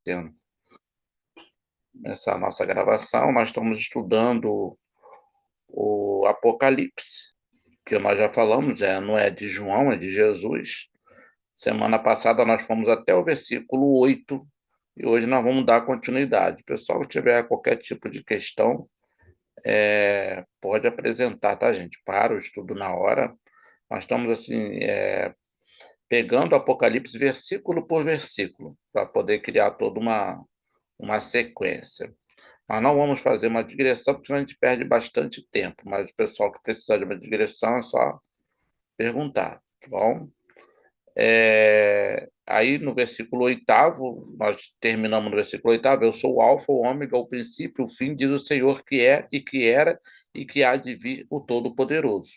tendo essa nossa gravação. Nós estamos estudando o Apocalipse, que nós já falamos, não é de João, é de Jesus. Semana passada nós fomos até o versículo 8 e hoje nós vamos dar continuidade. Pessoal, se tiver qualquer tipo de questão, pode apresentar, tá, gente? Para o estudo na hora. Nós estamos, assim, pegando o Apocalipse versículo por versículo, para poder criar toda uma sequência. Nós não vamos fazer uma digressão, porque senão a gente perde bastante tempo, mas o pessoal que precisar de uma digressão é só perguntar, tá bom? Aí no versículo 8º, nós terminamos no versículo 8º, eu sou o alfa, o ômega, o princípio, o fim, diz o Senhor, que é, e que era, e que há de vir o Todo-Poderoso.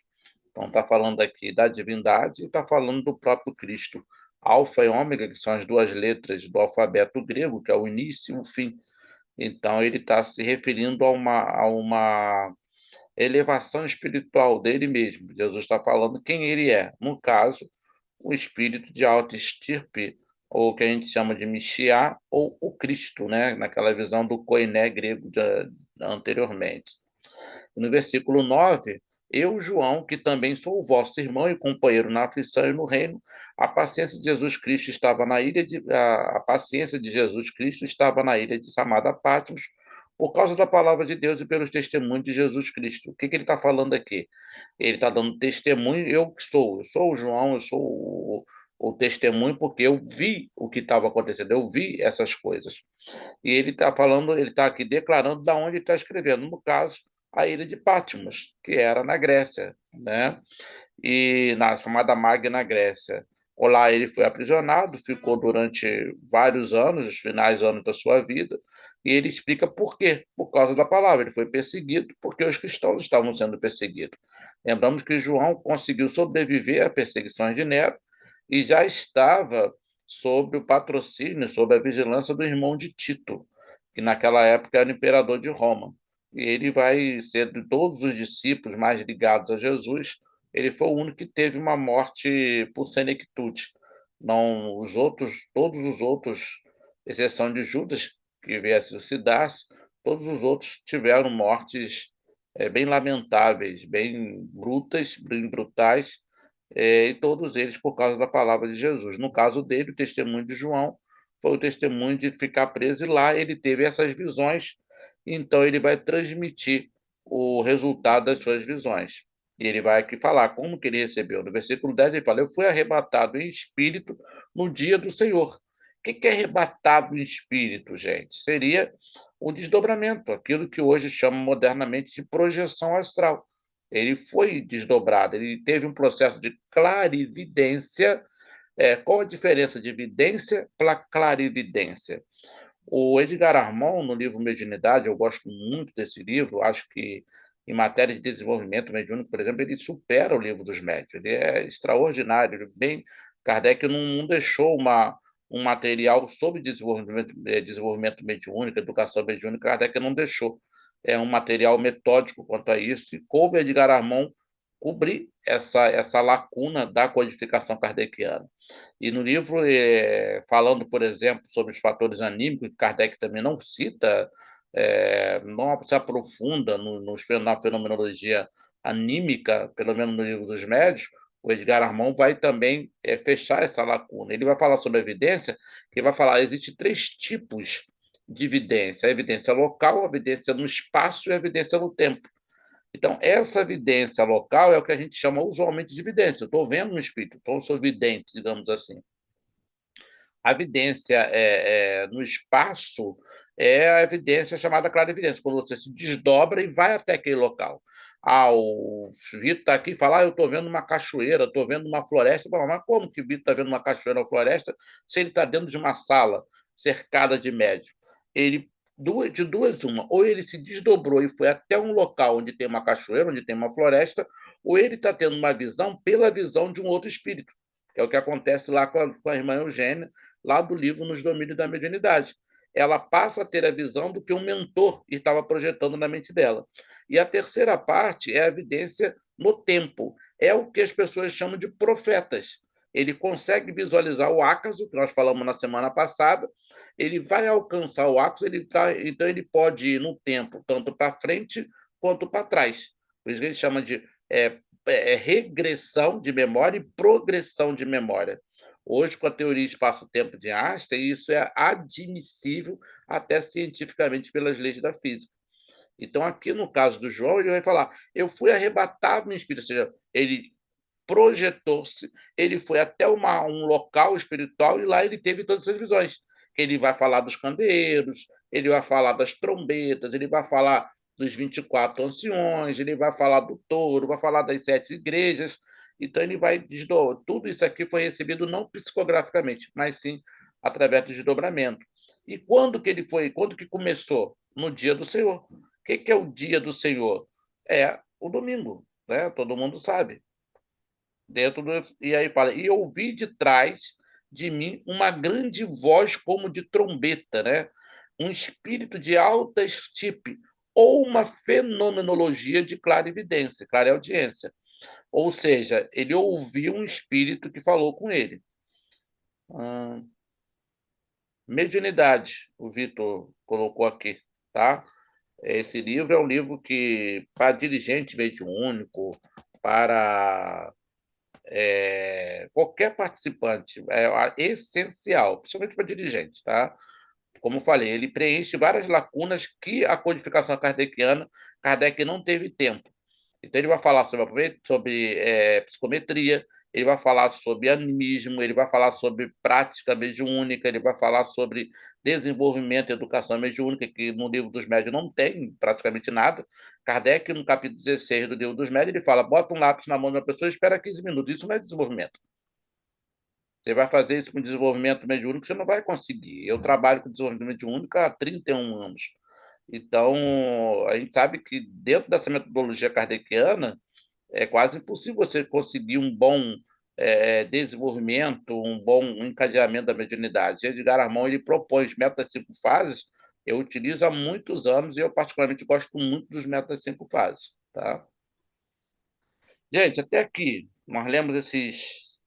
Então está falando aqui da divindade e está falando do próprio Cristo. Alfa e ômega, que são as duas letras do alfabeto grego, que é o início e o fim. Então ele está se referindo a uma elevação espiritual dele mesmo. Jesus está falando quem ele é. No caso, o espírito de alta estirpe, ou que a gente chama de Mashiach, ou o Cristo, né? Naquela visão do koiné grego anteriormente. No versículo 9, eu, João, que também sou o vosso irmão e companheiro na aflição e no reino, a paciência de Jesus Cristo estava na ilha de a paciência de Jesus Cristo estava na ilha de chamada Patmos, por causa da palavra de Deus e pelos testemunhos de Jesus Cristo. O que ele está falando aqui? Ele está dando testemunho, eu sou o João, eu sou o testemunho, porque eu vi o que estava acontecendo, eu vi essas coisas. E ele está falando, ele está aqui declarando da onde ele está escrevendo, no caso, a ilha de Patmos, que era na Grécia, né? E na chamada Magna Grécia. Lá ele foi aprisionado, ficou durante vários anos, os finais anos da sua vida, e ele explica por quê. Por causa da palavra. Ele foi perseguido porque os cristãos estavam sendo perseguidos. Lembramos que João conseguiu sobreviver à perseguições de Nero e já estava sob o patrocínio, sob a vigilância do irmão de Tito, que naquela época era imperador de Roma. E ele vai ser de todos os discípulos mais ligados a Jesus, ele foi o único que teve uma morte por senectude. Não, os outros, todos os outros, exceção de Judas, que veio a suicidar-se, todos os outros tiveram mortes bem lamentáveis, bem brutas, bem brutais, e todos eles por causa da palavra de Jesus. No caso dele, o testemunho de João foi o testemunho de ficar preso, e lá ele teve essas visões, então ele vai transmitir o resultado das suas visões. E ele vai aqui falar como que ele recebeu. No versículo 10 ele fala, eu fui arrebatado em espírito no dia do Senhor. O que é arrebatado em espírito, gente? Seria o desdobramento, aquilo que hoje chama modernamente de projeção astral. Ele foi desdobrado, ele teve um processo de clarividência. Qual a diferença de vidência para clarividência? O Edgar Armand, no livro Mediunidade, eu gosto muito desse livro, acho que em matéria de desenvolvimento mediúnico, por exemplo, ele supera o livro dos médiuns, ele é extraordinário, bem, Kardec não deixou um material sobre desenvolvimento mediúnico, educação mediúnica, Kardec não deixou. É um material metódico quanto a isso, e coube a Edgar Armand cobrir essa lacuna da codificação kardeciana. E no livro, falando, por exemplo, sobre os fatores anímicos, que Kardec também não cita, não se aprofunda na fenomenologia anímica, pelo menos no livro dos médios, o Edgar Armand vai também fechar essa lacuna. Ele vai falar sobre a evidência, que vai falar que existem três tipos de evidência: a evidência local, a evidência no espaço e a evidência no tempo. Então, essa evidência local é o que a gente chama usualmente de evidência. Eu estou vendo um espírito, então eu sou vidente, digamos assim. A evidência no espaço é a evidência chamada clarividência, quando você se desdobra e vai até aquele local. O Vitor está aqui e fala, eu estou vendo uma cachoeira, estou vendo uma floresta. Mas como que o Vitor está vendo uma cachoeira ou floresta se ele está dentro de uma sala cercada de médium? Ele, de duas uma, ou ele se desdobrou e foi até um local onde tem uma cachoeira, onde tem uma floresta, ou ele está tendo uma visão pela visão de um outro espírito, que é o que acontece lá com a irmã Eugênia, lá do livro Nos Domínios da Mediunidade. Ela passa a ter a visão do que um mentor estava projetando na mente dela. E a terceira parte é a evidência no tempo. É o que as pessoas chamam de profetas. ele consegue visualizar o ácaso, que nós falamos na semana passada, ele vai alcançar o ácaso, então ele pode ir no tempo, tanto para frente quanto para trás. Por isso que a gente chama de regressão de memória e progressão de memória. Hoje, com a teoria espaço-tempo de Einstein, isso é admissível até cientificamente pelas leis da física. Então, aqui no caso do João, ele vai falar: eu fui arrebatado no espírito, ou seja, ele projetou-se, ele foi até um local espiritual e lá ele teve todas essas visões. Ele vai falar dos candeeiros, ele vai falar das trombetas, ele vai falar dos 24 anciões, ele vai falar do touro, vai falar das 7 igrejas. Então, ele vai desdobrar. Tudo isso aqui foi recebido não psicograficamente, mas sim através do desdobramento. E quando que ele foi? Quando que começou? No dia do Senhor. O que é o dia do Senhor? É o domingo, né? Todo mundo sabe. E aí fala, e ouvi de trás de mim uma grande voz como de trombeta, né? Um espírito de alta estipe, ou uma fenomenologia de clarividência, clareaudiência. Ou seja, ele ouviu um espírito que falou com ele. Mediunidade, o Vitor colocou aqui, tá? Esse livro é um livro que, para dirigente mediúnico, para qualquer participante, é essencial, principalmente para dirigente, tá? Como eu falei, ele preenche várias lacunas que a codificação kardeciana, Kardec não teve tempo. Então, ele vai falar sobre psicometria, ele vai falar sobre animismo, ele vai falar sobre prática mediúnica, ele vai falar sobre desenvolvimento e educação mediúnica, que no livro dos médios não tem praticamente nada. Kardec, no capítulo 16 do livro dos médios, ele fala: bota um lápis na mão de uma pessoa e espera 15 minutos. Isso não é desenvolvimento. Você vai fazer isso com desenvolvimento mediúnico, você não vai conseguir. Eu trabalho com desenvolvimento mediúnico há 31 anos. Então, a gente sabe que dentro dessa metodologia kardeciana, é quase impossível você conseguir um bom desenvolvimento, um bom encadeamento da mediunidade. Edgar Armand ele propõe os métodos das 5 fases, eu utilizo há muitos anos e eu particularmente gosto muito dos métodos das 5 fases. Tá? Gente, até aqui, nós lemos esses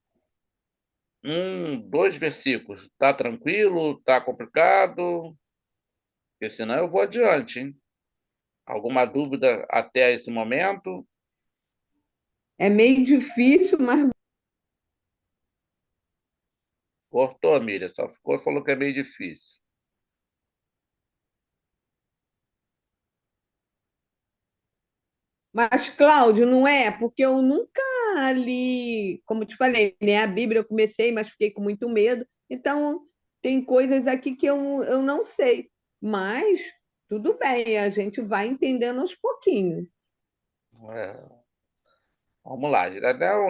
2 versículos. Tá tranquilo? Tá complicado? Porque senão eu vou adiante, hein? Alguma dúvida até esse momento? É meio difícil, Cortou, Miriam. Só falou que é meio difícil. mas, Cláudio, não é? Porque eu nunca li, como te falei, né? A Bíblia eu comecei, mas fiquei com muito medo. Então, tem coisas aqui que eu não sei. Mas tudo bem, a gente vai entendendo aos pouquinhos. É, vamos lá.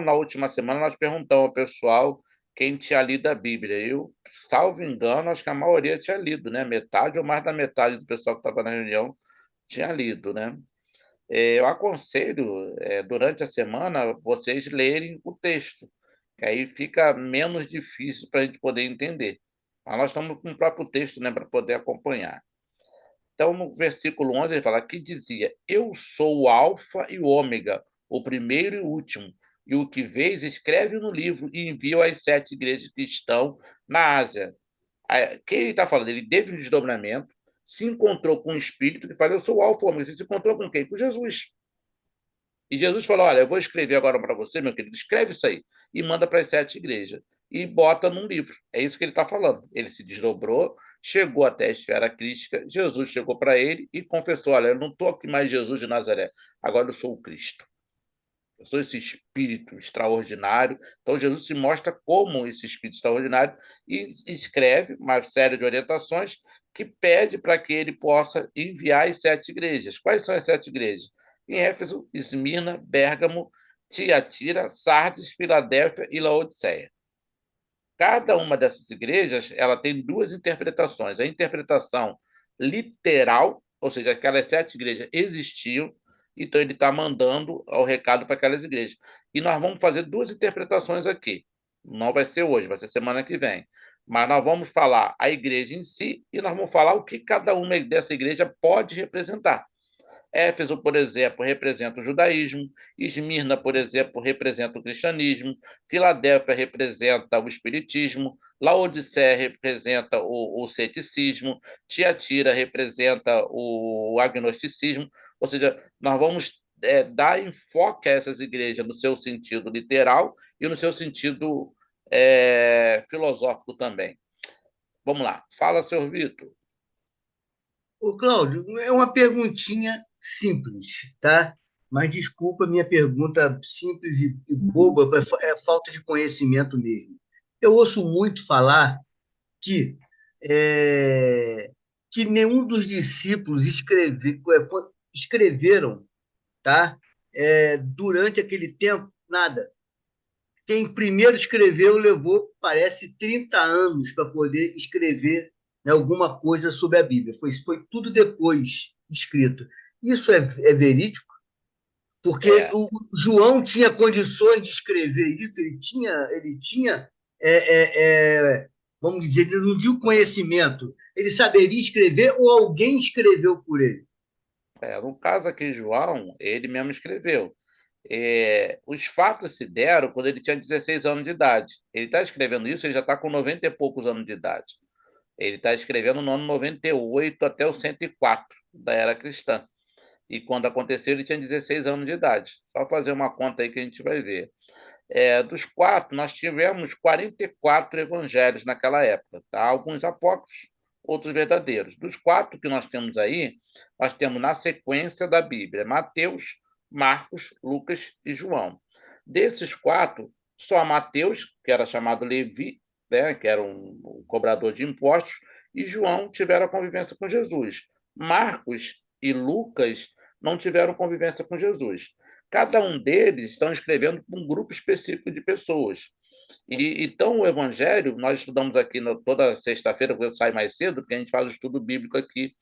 Na última semana, nós perguntamos ao pessoal quem tinha lido a Bíblia. Eu, salvo engano, acho que a maioria tinha lido, né? Metade ou mais da metade do pessoal que estava na reunião tinha lido, né? Eu aconselho, durante a semana, vocês lerem o texto, que aí fica menos difícil para a gente poder entender. Mas nós estamos com o próprio texto, né, para poder acompanhar. Então, no versículo 11, ele fala que dizia: eu sou o Alfa e o Ômega, o primeiro e o último. E o que vês, escreve no livro e envia às 7 igrejas que estão na Ásia. Quem ele está falando? Ele teve um desdobramento, se encontrou com um espírito que fala: eu sou o Alfa e o Ômega. Ele se encontrou com quem? Com Jesus. E Jesus falou: olha, eu vou escrever agora para você, meu querido, escreve isso aí e manda para as 7 igrejas e bota num livro. É isso que ele está falando. Ele se desdobrou, chegou até a esfera crística, Jesus chegou para ele e confessou: olha, eu não estou aqui mais Jesus de Nazaré, agora eu sou o Cristo. Eu sou esse espírito extraordinário. Então, Jesus se mostra como esse espírito extraordinário e escreve uma série de orientações que pede para que ele possa enviar as 7 igrejas. Quais são as 7 igrejas? Em Éfeso, Esmirna, Bérgamo, Tiatira, Sardes, Filadélfia e Laodiceia. Cada uma dessas igrejas ela tem 2 interpretações. A interpretação literal, ou seja, aquelas 7 igrejas existiam, então ele está mandando o recado para aquelas igrejas. E nós vamos fazer 2 interpretações aqui. Não vai ser hoje, vai ser semana que vem. Mas nós vamos falar a igreja em si e nós vamos falar o que cada uma dessa igreja pode representar. Éfeso, por exemplo, representa o judaísmo. Esmirna, por exemplo, representa o cristianismo. Filadélfia representa o espiritismo. Laodiceia representa o ceticismo. Tiatira representa o agnosticismo. Ou seja, nós vamos dar enfoque a essas igrejas no seu sentido literal e no seu sentido filosófico também. Vamos lá. Fala, senhor Vitor. Ô, Cláudio, é uma perguntinha simples, tá? Mas desculpa a minha pergunta simples e boba, é falta de conhecimento mesmo. Eu ouço muito falar que, é, que nenhum dos discípulos escreveram, tá? Durante aquele tempo, nada. Quem primeiro escreveu levou, parece, 30 anos para poder escrever, né, alguma coisa sobre a Bíblia. Foi tudo depois escrito. Isso é verídico? Porque É, o João tinha condições de escrever isso, ele tinha é, vamos dizer, ele não tinha o conhecimento, ele saberia escrever ou alguém escreveu por ele? no caso aqui, João, ele mesmo escreveu. Os fatos se deram quando ele tinha 16 anos de idade. Ele está escrevendo isso, ele já está com 90 e poucos anos de idade. Ele está escrevendo no ano 98 até o 104 da era cristã. E quando aconteceu, ele tinha 16 anos de idade. Só fazer uma conta aí que a gente vai ver. Dos quatro, nós tivemos 44 evangelhos naquela época, tá? Alguns apócrifos, outros verdadeiros. Dos quatro que nós temos aí, nós temos na sequência da Bíblia Mateus, Marcos, Lucas e João. Desses quatro, só Mateus, que era chamado Levi, né, que era um cobrador de impostos, e João tiveram a convivência com Jesus. Marcos e Lucas não tiveram convivência com Jesus. Cada um deles estão escrevendo para um grupo específico de pessoas. Então, o Evangelho, nós estudamos aqui toda sexta-feira, quando eu saio mais cedo, porque a gente faz o estudo bíblico aqui.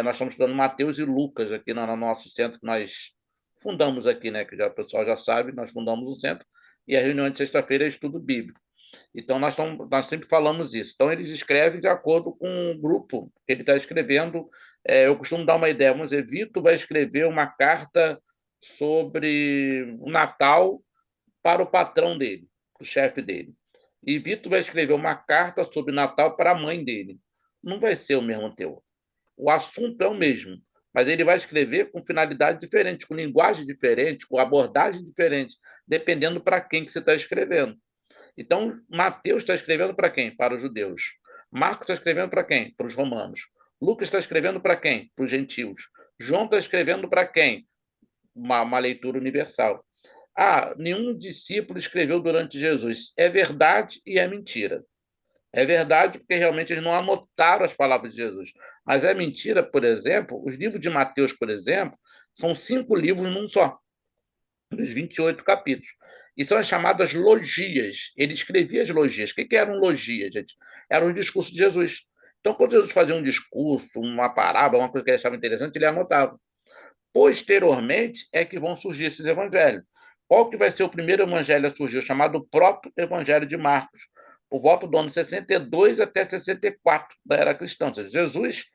Nós estamos estudando Mateus e Lucas aqui no nosso centro que nós fundamos aqui, né? Que já, o pessoal já sabe, nós fundamos o centro, e a reunião de sexta-feira é estudo bíblico. Então, nós sempre falamos isso. Então, eles escrevem de acordo com o grupo que ele está escrevendo. Eu costumo dar uma ideia. Vamos dizer, Vitor vai escrever uma carta sobre o Natal para o patrão dele, o chefe dele. E Vitor vai escrever uma carta sobre Natal para a mãe dele. Não vai ser o mesmo teor. O assunto é o mesmo, mas ele vai escrever com finalidade diferente, com linguagem diferente, com abordagem diferente, dependendo para quem que você está escrevendo. Então, Mateus está escrevendo para quem? Para os judeus. Marcos está escrevendo para quem? Para os romanos. Lucas está escrevendo para quem? Para os gentios. João está escrevendo para quem? Uma leitura universal. Nenhum discípulo escreveu durante Jesus. É verdade e é mentira. É verdade porque realmente eles não anotaram as palavras de Jesus. Mas é mentira, por exemplo, os livros de Mateus, por exemplo, são 5 livros num só, dos 28 capítulos. E são as chamadas logias. Ele escrevia as logias. O que eram logias, gente? Eram os discursos de Jesus. Então, quando Jesus fazia um discurso, uma parábola, uma coisa que ele achava interessante, ele anotava. Posteriormente é que vão surgir esses evangelhos. Qual que vai ser o primeiro evangelho a surgir? O chamado proto-evangelho de Marcos, por volta do ano 62 até 64 da era cristã. Ou seja, Jesus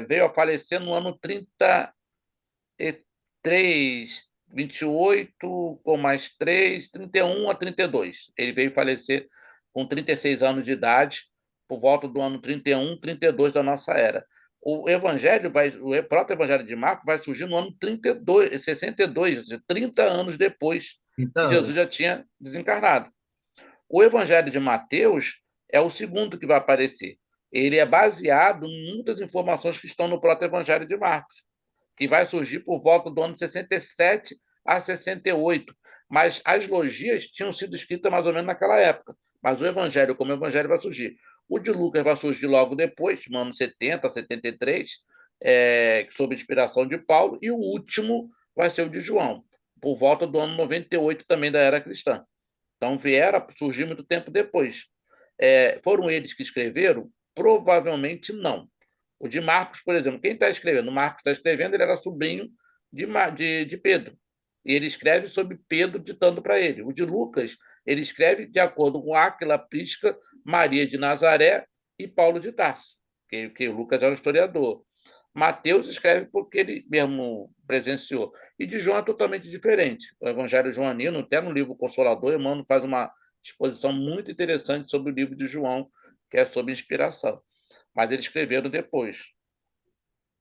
veio a falecer no ano 33, 28, com mais 3, 31 a 32. Ele veio falecer com 36 anos de idade, por volta do ano 31, 32 da nossa era. O proto-evangelho de Marcos vai surgir no ano 32, 62, ou seja, 30 anos depois 30 que Jesus já anos. tinha desencarnado. O evangelho de Mateus é o segundo que vai aparecer. Ele é baseado em muitas informações que estão no proto-evangelho de Marcos, que vai surgir por volta do ano 67 a 68. Mas as logias tinham sido escritas mais ou menos naquela época. Mas o evangelho, como evangelho, vai surgir. O de Lucas vai surgir logo depois, no ano 70, 73, sob inspiração de Paulo, e o último vai ser o de João, por volta do ano 98 também da era cristã. Então vieram a surgir muito tempo depois. Foram eles que escreveram? Provavelmente não. O de Marcos, por exemplo, quem está escrevendo? O Marcos está escrevendo, ele era sobrinho de Pedro. E ele escreve sobre Pedro ditando para ele. O de Lucas, ele escreve de acordo com Áquila, Prisca, Maria de Nazaré e Paulo de Tarso, que o Lucas era um historiador. Mateus escreve porque ele mesmo presenciou. E de João é totalmente diferente. O Evangelho joanino, até no livro Consolador, Emmanuel faz uma exposição muito interessante sobre o livro de João, que é sobre inspiração. Mas eles escreveram depois.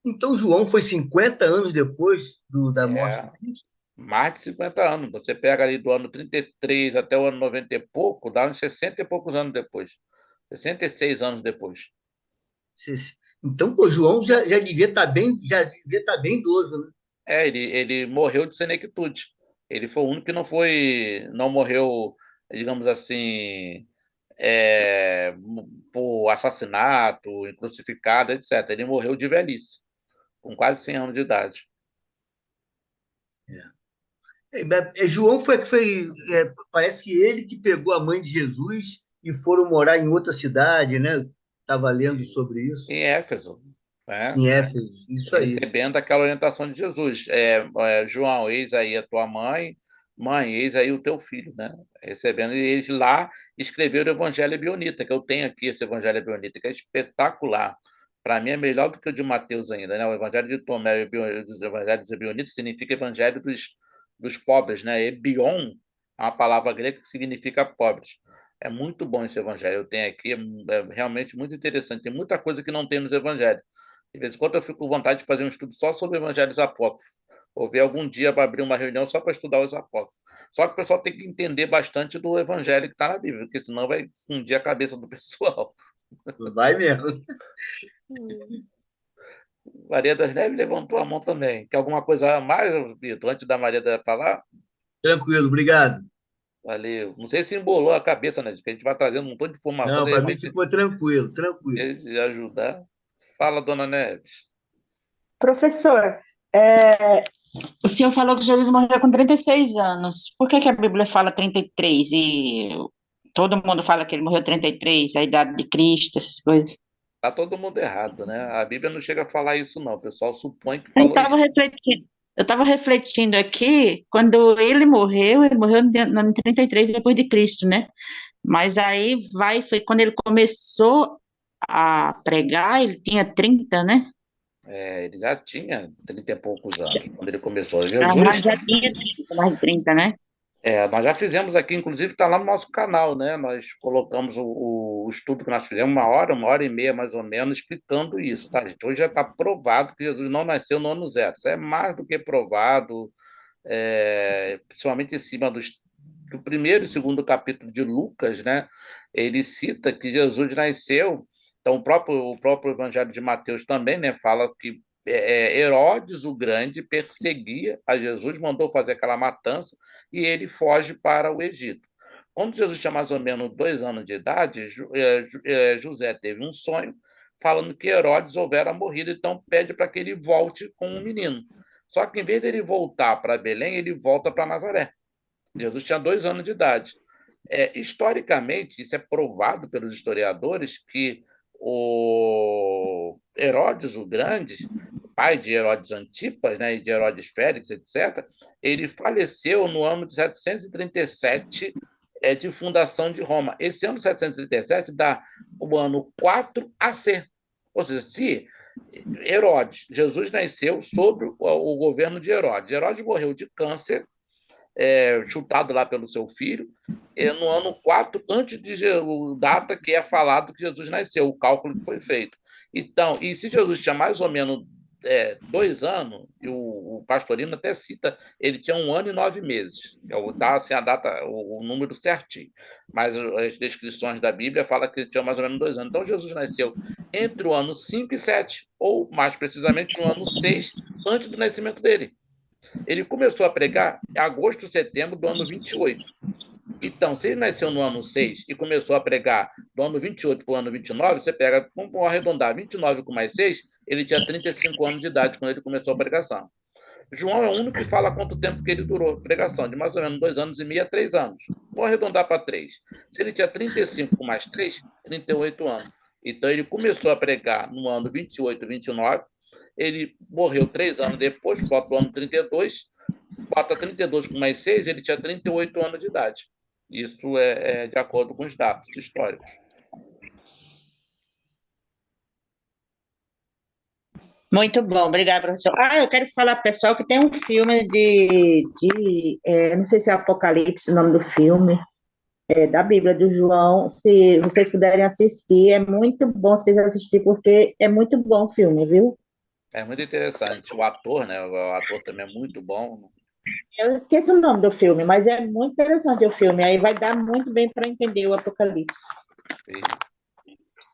Então, João foi 50 anos depois da morte de É, Cristo? mais de 50 anos. Você pega ali do ano 33 até o ano 90 e pouco, dá uns 60 e poucos anos depois. 66 anos depois. Então, pô, João já devia estar bem idoso, né? Ele morreu de senectude. Ele foi o único que não morreu, digamos assim, é, por assassinato, crucificado, etc. Ele morreu de velhice, com quase 100 anos de idade. João parece que ele que pegou a mãe de Jesus e foram morar em outra cidade, né? Estava lendo sobre isso, Em Éfeso, né? em Éfeso, isso aí. Recebendo aquela orientação de Jesus. João, eis aí a tua mãe, mãe, eis aí o teu filho, né? Recebendo, e eles lá escreveram o Evangelho Ebionita, que eu tenho aqui esse Evangelho Ebionita, que é espetacular. Para mim é melhor do que o de Mateus ainda, né? O Evangelho de Tomé, dos Evangelhos Ebionitas, significa Evangelho dos pobres, né? Ebion é uma palavra grega que significa pobres. É muito bom esse Evangelho, eu tenho aqui, é realmente muito interessante. Tem muita coisa que não tem nos Evangelhos. De vez em quando eu fico com vontade de fazer um estudo só sobre evangelhos apócrifos. Ou ver algum dia para abrir uma reunião só para estudar os apócrifos. Só que o pessoal tem que entender bastante do evangelho que está na Bíblia, porque senão vai fundir a cabeça do pessoal. Vai mesmo. Maria das Neves levantou a mão também. Quer alguma coisa a mais, Vitor, antes da Maria da falar? Tranquilo, obrigado. Valeu. Não sei se embolou a cabeça, né? Que a gente vai trazendo um montão de informação, Não, de para mim repente, ficou tranquilo, tranquilo. de ajudar. Fala, dona Neves. Professor, o senhor falou que Jesus morreu com 36 anos. Por que que a Bíblia fala 33 e todo mundo fala que ele morreu 33, a idade de Cristo, essas coisas? Tá todo mundo errado, né? A Bíblia não chega a falar isso, não. O pessoal supõe que Eu falou estava isso. refletindo, eu estava refletindo aqui, quando ele morreu no ano 33 depois de Cristo, né? Mas foi quando ele começou a pregar, ele tinha 30, né? Ele já tinha 30 e poucos anos quando ele começou. Aham, Jesus, já tinha 30, mais de 30, né? nós já fizemos aqui, inclusive está lá no nosso canal, né? Nós colocamos o estudo que nós fizemos, uma hora e meia mais ou menos, explicando isso, tá, gente? Hoje já está provado que Jesus não nasceu no ano zero. Isso é mais do que provado, principalmente em cima do primeiro e segundo capítulo de Lucas, né? Ele cita que Jesus nasceu. Então, o próprio Evangelho de Mateus também, né, fala que Herodes o Grande perseguia a Jesus, mandou fazer aquela matança e ele foge para o Egito. Quando Jesus tinha mais ou menos 2 anos de idade, José teve um sonho falando que Herodes houvera morrido, então pede para que ele volte com o menino. Só que, em vez dele voltar para Belém, ele volta para Nazaré. Jesus tinha 2 anos de idade. Historicamente, isso é provado pelos historiadores, que o Herodes o Grande, pai de Herodes Antipas, né, e de Herodes Félix, etc., ele faleceu no ano de 737 de fundação de Roma. Esse ano 737 dá o ano 4 AC. Ou seja, se Jesus nasceu sob o governo de Herodes. Herodes morreu de câncer, chutado lá pelo seu filho, no ano 4 antes de data que é falado que Jesus nasceu, o cálculo que foi feito. Então, e se Jesus tinha mais ou menos 2 anos, e o Pastorino até cita, ele tinha 1 ano e 9 meses. Dá assim a data, o número certinho. Mas as descrições da Bíblia falam que ele tinha mais ou menos 2 anos. Então, Jesus nasceu entre o ano 5 e 7, ou mais precisamente no ano 6, antes do nascimento dele. Ele começou a pregar em agosto, setembro do ano 28. Então, se ele nasceu no ano 6 e começou a pregar do ano 28 para o ano 29, você pega, vamos arredondar, 29 com mais 6, ele tinha 35 anos de idade quando ele começou a pregação. João é o único que fala quanto tempo que ele durou pregação, de mais ou menos 2 anos e meio a 3 anos. Vou arredondar para 3. Se ele tinha 35 com mais 3, 38 anos. Então, ele começou a pregar no ano 28, 29, ele morreu 3 anos depois, bota o ano 32, bota 32 com mais 6, ele tinha 38 anos de idade. Isso é de acordo com os dados históricos. Muito bom, obrigada, professor. Ah, eu quero falar, pessoal, que tem um filme não sei se é Apocalipse o nome do filme, da Bíblia do João. Se vocês puderem assistir, é muito bom vocês assistirem, porque é muito bom o filme, viu? É muito interessante. O ator, né? O ator também é muito bom. Eu esqueço o nome do filme, mas é muito interessante o filme. Aí vai dar muito bem para entender o Apocalipse. E,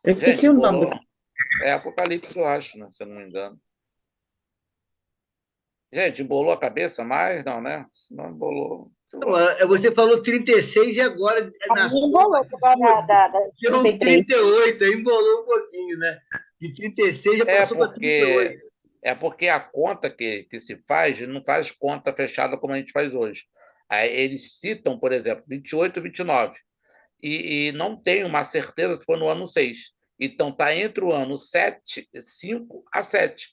Eu esqueci gente, o nome do bolou. É Apocalipse, eu acho, né? Se eu não me engano. Gente, bolou a cabeça mais? Não, né? Se não bolou. Então, você falou 36 e agora, na filme. soma Embolou de por causa sua, da deu um 33. 38, aí embolou um pouquinho, né? De 36 já É passou para porque 38. é porque a conta que se faz não faz conta fechada como a gente faz hoje. Aí eles citam, por exemplo, 28, 29. E não tem uma certeza se foi no ano 6. Então, está entre o ano 7, 5 a 7.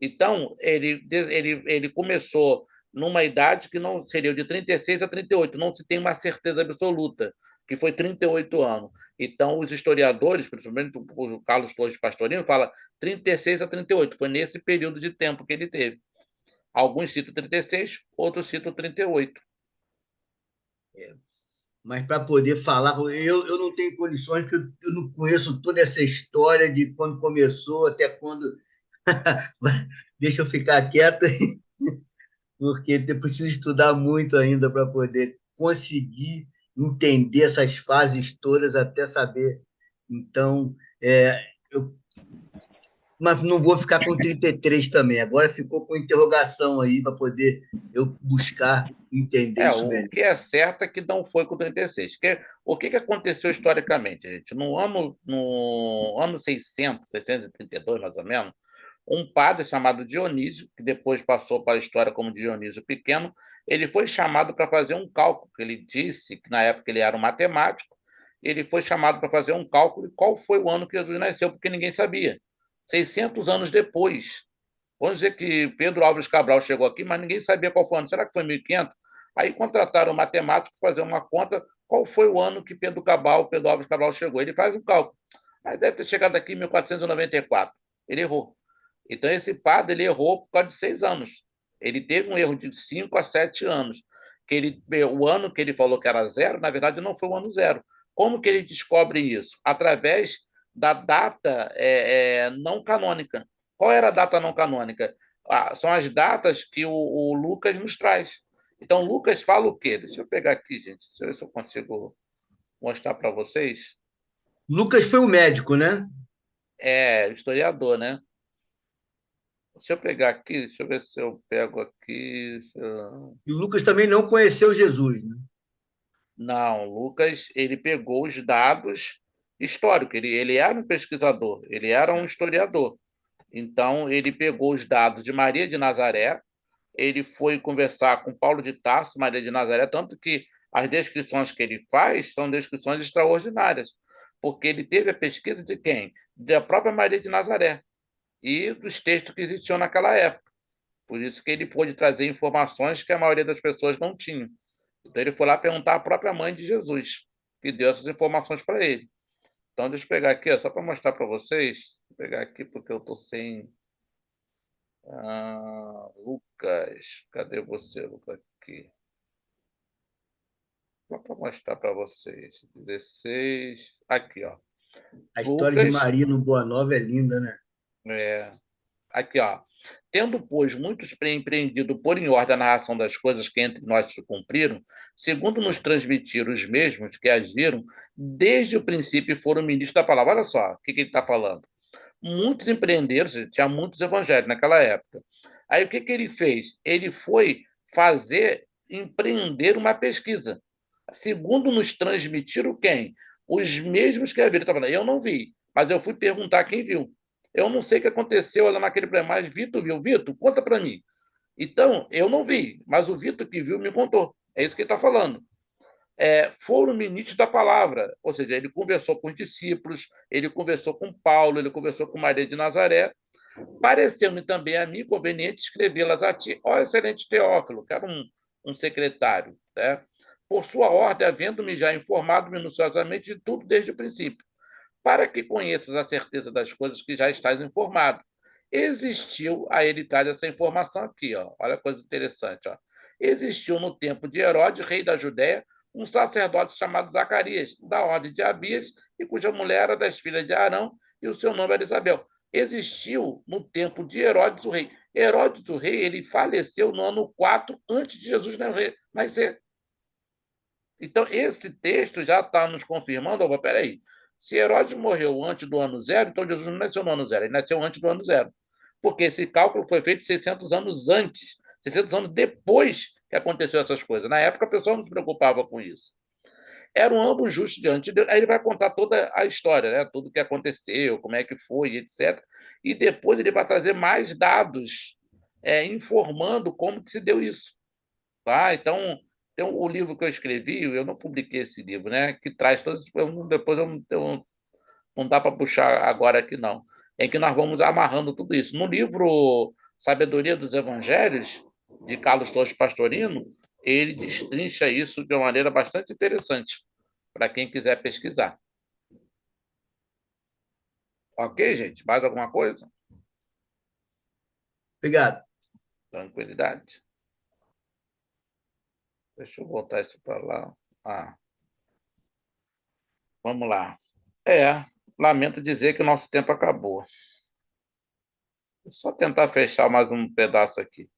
Então, ele começou numa idade que não seria de 36 a 38, não se tem uma certeza absoluta, que foi 38 anos. Então, os historiadores, principalmente o Carlos Torres Pastorino, fala 36 a 38, foi nesse período de tempo que ele teve. Alguns citam 36, outros citam 38. Mas para poder falar, eu não tenho condições, porque eu não conheço toda essa história de quando começou até quando. Deixa eu ficar quieto, porque eu preciso estudar muito ainda para poder conseguir entender essas fases todas até saber. Então, eu, mas não vou ficar com 33 também. Agora ficou com interrogação aí para poder eu buscar entender isso O melhor. que é certo é que não foi com 36. O que aconteceu historicamente, gente? No ano 600, 632, mais ou menos, um padre chamado Dionísio, que depois passou para a história como Dionísio Pequeno, ele foi chamado para fazer um cálculo, que ele disse que na época ele era um matemático, ele foi chamado para fazer um cálculo de qual foi o ano que Jesus nasceu, porque ninguém sabia. 600 anos depois. Vamos dizer que Pedro Álvares Cabral chegou aqui, mas ninguém sabia qual foi o ano. Será que foi 1500? Aí contrataram um matemático para fazer uma conta qual foi o ano que Pedro Álvares Cabral chegou. Ele faz um cálculo. Aí deve ter chegado aqui em 1494. Ele errou. Então, esse padre ele errou por causa de 6 anos. Ele teve um erro de 5 a 7 anos. O ano que ele falou que era zero, na verdade, não foi o ano zero. Como que ele descobre isso? Através da data não canônica. Qual era a data não canônica? São as datas que o Lucas nos traz. Então, Lucas fala o quê? Deixa eu pegar aqui, gente. Deixa eu ver se eu consigo mostrar para vocês. Lucas foi o médico, né? É, historiador, né? Deixa eu pegar aqui, deixa eu ver se eu pego aqui. E o Lucas também não conheceu Jesus, né? Não, Lucas, ele pegou os dados históricos. Ele era um pesquisador, ele era um historiador. Então, ele pegou os dados de Maria de Nazaré, ele foi conversar com Paulo de Tarso, Maria de Nazaré, tanto que as descrições que ele faz são descrições extraordinárias, porque ele teve a pesquisa de quem? Da própria Maria de Nazaré e dos textos que existiam naquela época. Por isso que ele pôde trazer informações que a maioria das pessoas não tinha. Então ele foi lá perguntar à própria mãe de Jesus, que deu essas informações para ele. Então deixa eu pegar aqui, ó, só para mostrar para vocês. Vou pegar aqui porque eu estou sem. Lucas, cadê você, Lucas? Aqui. Só para mostrar para vocês. 16. Aqui, ó. A história de Lucas, Maria no Boa Nova é linda, né? é, aqui, ó. Tendo, pois, muitos empreendido por em ordem a narração das coisas que entre nós se cumpriram, segundo nos transmitiram os mesmos que agiram, desde o princípio foram ministros da palavra. Olha só o que ele está falando. Muitos empreendedores, tinha muitos evangelhos naquela época. Aí o que ele fez? Ele foi empreender uma pesquisa. Segundo nos transmitiram quem? Os mesmos que haviam. Tá falando, eu não vi, mas eu fui perguntar quem viu. Eu não sei o que aconteceu lá naquele problema, mas Vitor viu. Vitor, conta para mim. Então, eu não vi, mas o Vitor que viu me contou. É isso que ele está falando. Foram ministros da palavra, ou seja, ele conversou com os discípulos, ele conversou com Paulo, ele conversou com Maria de Nazaré, pareceu-me também a mim conveniente escrevê-las a ti, ó excelente Teófilo, que era um secretário, né? Por sua ordem, havendo-me já informado minuciosamente de tudo desde o princípio, para que conheças a certeza das coisas que já estás informado, Existiu, aí ele traz essa informação aqui, ó. Olha a coisa interessante, ó. Existiu no tempo de Herodes, rei da Judéia, um sacerdote chamado Zacarias, da ordem de Abias, e cuja mulher era das filhas de Arão, e o seu nome era Isabel. Existiu no tempo de Herodes o rei. Herodes o rei, ele faleceu no ano 4 antes de Jesus nascer. Então, esse texto já está nos confirmando, opa, peraí, se Herodes morreu antes do ano zero, então Jesus não nasceu no ano zero, ele nasceu antes do ano zero. Porque esse cálculo foi feito 600 anos antes, 600 anos depois que aconteceu essas coisas. Na época, a pessoa não se preocupava com isso. Eram ambos justos diante de Deus. Aí ele vai contar toda a história, né? Tudo o que aconteceu, como é que foi, etc. E depois ele vai trazer mais dados informando como que se deu isso. Tá? Então, tem o livro que eu escrevi, eu não publiquei esse livro, né? Que traz todos. Depois não dá para puxar agora aqui, não. É que nós vamos amarrando tudo isso. No livro Sabedoria dos Evangelhos, de Carlos Torres Pastorino, ele destrincha isso de uma maneira bastante interessante, para quem quiser pesquisar. Ok, gente? Mais alguma coisa? Obrigado. Tranquilidade. Deixa eu voltar isso para lá. Vamos lá. Lamento dizer que o nosso tempo acabou. Vou só tentar fechar mais um pedaço aqui.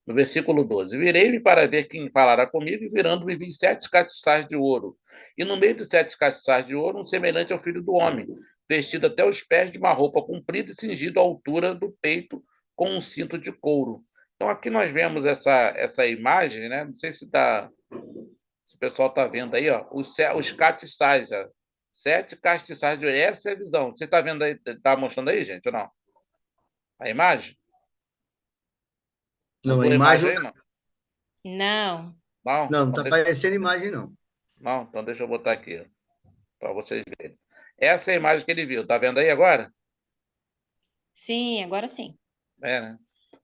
No versículo 12: Virei-me para ver quem falará comigo, e virando-me vi 7 castiçais de ouro. E no meio dos 7 castiçais de ouro, um semelhante ao filho do homem, vestido até os pés de uma roupa comprida e cingido à altura do peito com um cinto de couro. Então, aqui nós vemos essa imagem, né? Não sei se o pessoal está vendo aí, ó, os castiçais, ó. 7 castiçais de ouro. Essa é a visão. Você está vendo aí? Está mostrando aí, gente, ou não? A imagem? Não, a Mudou a imagem imagem aí, não? Não. Não? não Então está deixa... aparecendo imagem, não. Não, então deixa eu botar aqui para vocês verem. Essa é a imagem que ele viu. Tá vendo aí agora? Sim, agora sim. Né?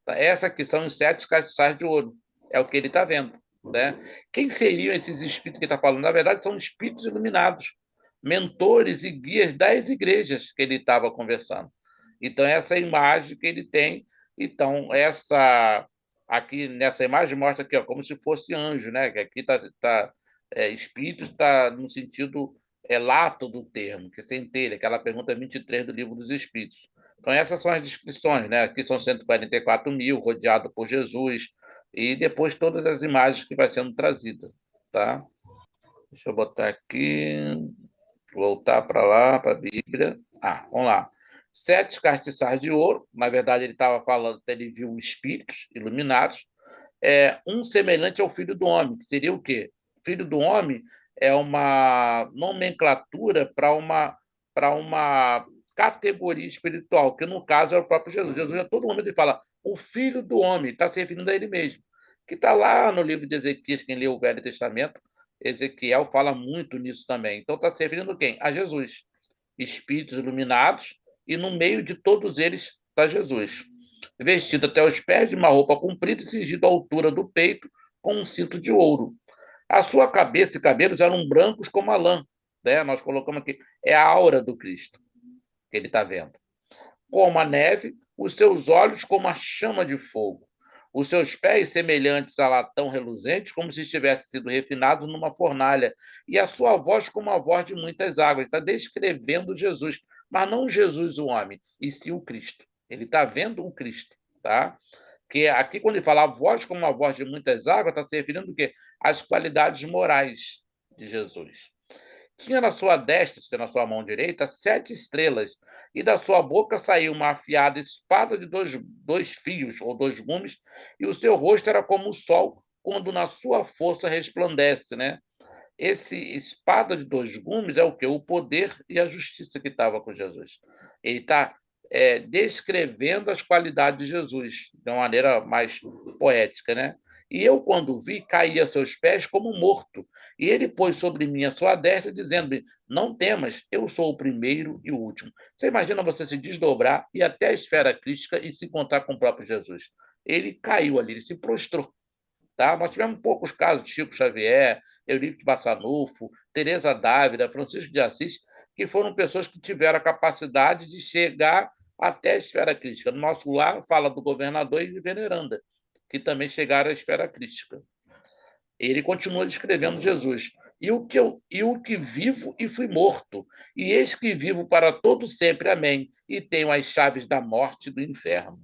Essa aqui são os 7 castiçais de ouro. É o que ele está vendo. Né? Quem seriam esses espíritos que está falando? Na verdade, são espíritos iluminados, mentores e guias das igrejas que ele estava conversando. Então, essa é a imagem que ele tem. Então, aqui nessa imagem mostra aqui, ó, como se fosse anjo, né? Que aqui espírito está no sentido lato do termo, que centelha, aquela pergunta 23 do livro dos Espíritos. Então, essas são as descrições, né? Aqui são 144 mil, rodeado por Jesus, e depois todas as imagens que vai sendo trazida, tá? Deixa eu botar aqui, voltar para lá, para a Bíblia. Vamos lá. 7 castiçais de ouro, na verdade ele estava falando que ele viu espíritos iluminados, um semelhante ao filho do homem, que seria o quê? Filho do homem é uma nomenclatura para uma categoria espiritual, que no caso é o próprio Jesus. Jesus, a todo momento, ele fala o filho do homem, está se referindo a ele mesmo, que está lá no livro de Ezequias, quem lê o Velho Testamento, Ezequiel fala muito nisso também. Então está se referindo a quem? A Jesus. Espíritos iluminados, e no meio de todos eles está Jesus, vestido até os pés de uma roupa comprida e cingido à altura do peito com um cinto de ouro. A sua cabeça e cabelos eram brancos como a lã. Né? Nós colocamos aqui, é a aura do Cristo que ele está vendo. Como a neve, os seus olhos como a chama de fogo. Os seus pés semelhantes a latão reluzente, como se tivesse sido refinado numa fornalha. E a sua voz como a voz de muitas águas. Ele está descrevendo Jesus, mas não Jesus o homem, e sim o Cristo. Ele está vendo o Cristo, tá? Que aqui, quando ele fala a voz como a voz de muitas águas, está se referindo ao quê? Às qualidades morais de Jesus. Tinha na sua destra, na sua mão direita, 7 estrelas, e da sua boca saiu uma afiada espada de dois fios, ou 2 gumes, e o seu rosto era como o sol, quando na sua força resplandece, né? Esse espada de 2 gumes é o quê? O poder e a justiça que estava com Jesus. Ele está descrevendo as qualidades de Jesus de uma maneira mais poética, né? E eu, quando vi, caí a seus pés como morto. E ele pôs sobre mim a sua destra, dizendo-me: não temas, eu sou o primeiro e o último. Você imagina você se desdobrar e até a esfera crística e se encontrar com o próprio Jesus. Ele caiu ali, ele se prostrou. Tá? Nós tivemos poucos casos de Chico Xavier, Eurico de Bassanufo, Teresa d'Ávila, Francisco de Assis, que foram pessoas que tiveram a capacidade de chegar até a esfera crística. No nosso lar, fala do governador e de veneranda, que também chegaram à esfera crística. Ele continua descrevendo Jesus. E o que vivo e fui morto, e eis que vivo para todo sempre, amém, e tenho as chaves da morte e do inferno.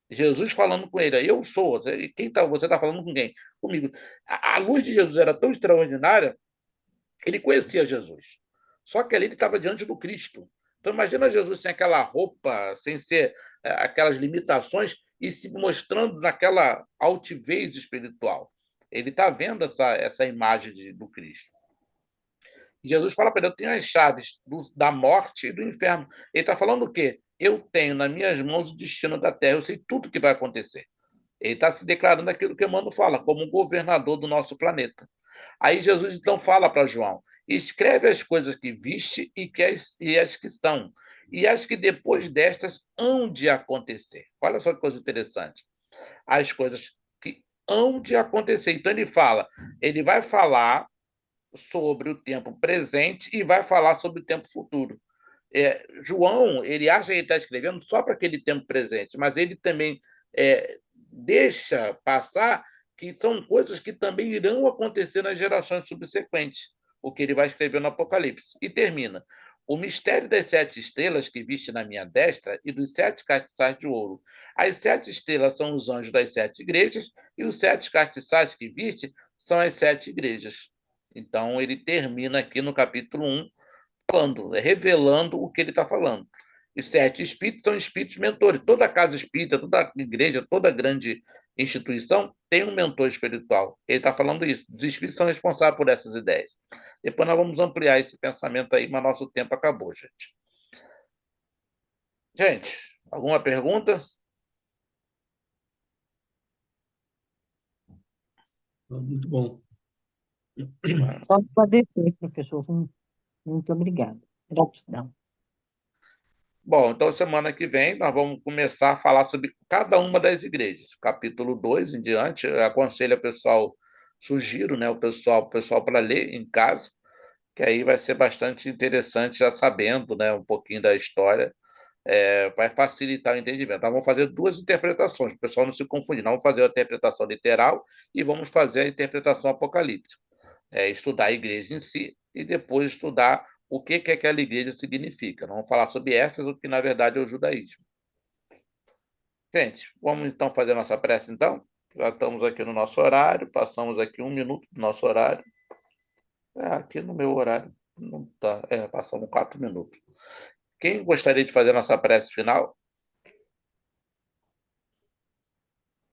Jesus falando com ele, eu sou. Quem tá, você está falando com quem? Comigo. A luz de Jesus era tão extraordinária, ele conhecia Jesus. Só que ali ele estava diante do Cristo. Então imagina Jesus sem aquela roupa, sem ser aquelas limitações e se mostrando naquela altivez espiritual. Ele está vendo essa imagem do Cristo. E Jesus fala para ele, eu tenho as chaves da morte e do inferno. Ele está falando o quê? Eu tenho nas minhas mãos o destino da terra, eu sei tudo o que vai acontecer. Ele está se declarando aquilo que Emmanuel fala, como governador do nosso planeta. Aí Jesus então fala para João, escreve as coisas que viste e as que são, e as que depois destas hão de acontecer. Olha só que coisa interessante. As coisas que hão de acontecer. Então ele vai falar sobre o tempo presente e vai falar sobre o tempo futuro. João, ele acha que ele está escrevendo só para aquele tempo presente, mas ele também deixa passar que são coisas que também irão acontecer nas gerações subsequentes, o que ele vai escrever no Apocalipse. E termina. O mistério das 7 estrelas que viste na minha destra e dos 7 castiçais de ouro. As 7 estrelas são os anjos das 7 igrejas e os 7 castiçais que viste são as 7 igrejas. Então, ele termina aqui no capítulo 1, falando, revelando o que ele está falando. Os 7 espíritos são espíritos mentores. Toda casa espírita, toda igreja, toda grande instituição tem um mentor espiritual. Ele está falando isso. Os espíritos são responsáveis por essas ideias. Depois nós vamos ampliar esse pensamento aí, mas nosso tempo acabou, gente. Gente, alguma pergunta? Muito bom. Só agradecer, professor. Muito obrigado. Gratidão. Bom, então semana que vem nós vamos começar a falar sobre cada uma das igrejas. Capítulo 2 em diante, eu aconselho o pessoal, sugiro, né, o pessoal para ler em casa, que aí vai ser bastante interessante já sabendo, né, um pouquinho da história, vai facilitar o entendimento. Nós vamos fazer 2 interpretações, para o pessoal não se confundir. Nós vamos fazer a interpretação literal e vamos fazer a interpretação apocalíptica. Estudar a igreja em si e depois estudar o que aquela igreja significa. Vamos falar sobre Éfeso, que na verdade é o judaísmo. Gente, vamos então fazer a nossa prece, então? Já estamos aqui no nosso horário, passamos aqui 1 minuto do nosso horário. Aqui no meu horário não está, passamos 4 minutos. Quem gostaria de fazer a nossa prece final?